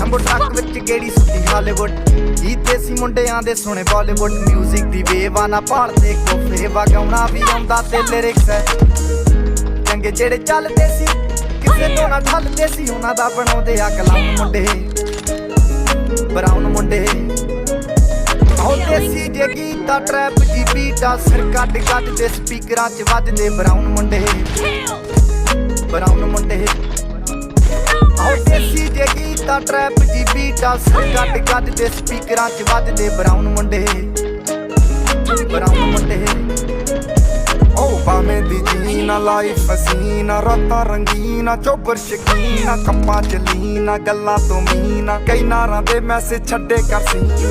ਲੰਬੋ truck ਵਿੱਚ ਗੇੜੀ ਸੁੱਤੀ Hollywood ਜੀਤੇ ਸੀ ਮੁੰਡਿਆਂ ਦੇ ਸੁਣੇ ਬਾਲੀਵੁੱਡ ਮਿਊਜ਼ਿਕ ਦੀ ਵੇਵਾ ਨਾ ਭਾਲਦੇ ਕੋਫੇ ਵਗਾਉਣਾ ਵੀ ਆਉਂਦਾ ਤੇ ਲਿਰਿਕਸ ਹੈ ਚੰਗੇ ਜਿਹੜੇ ਚੱਲਦੇ ਸੀ ਕਿਸੇ ਤੋਂ ਨਾ ਠੱਲਦੇ ਸੀ ਉਹਨਾਂ ਦਾ ਬਣਾਉਂਦੇ ਆ ਕਲਾਮ ਮੁੰਡੇ ਬਰਾਊਨ ਮੁੰਡੇ ਆਉਂਦੇ ਸੀ ਜੇ ਗੀਤਾ ਟਰੈਪ ਜੀ ਬੀਟਾ ਸਿਰ ਕੱਢ ਦੇ ਸਪੀਕਰਾਂ 'ਚ ਵੱਜਦੇ ਬਰਾਊਨ ਮੁੰਡੇ ਆਉਂਦੇ ਸੀ ਜੇ ਗੀਤਾ ਟਰੈਪ ਜੀ ਬੀਟਾ ਸਿਰ ਕੱਢ ਦੇ ਸਪੀਕਰਾਂ 'ਚ ਵੱਜਦੇ ਬਰਾਊਨ ਮੁੰਡੇ ਓ ਭਾਵੇਂ ਦੀ ਜੀਨਾ ਲਾਈਫ ਹਸੀਨਾ ਰਾਤਾਂ ਰੰਗੀਨਾ ਚੋਬਰ ਸ਼ਕੀਨਾ ਕੰਮਾਂ ਚ ਲੀਨਾ ਗੱਲਾਂ ਤੋਂ ਮੀਨਾ ਕਈ ਨਾਰਾਂ ਦੇ ਮੈਸੇਜ ਛੱਡੇ ਕਰ ਸੀਨਾ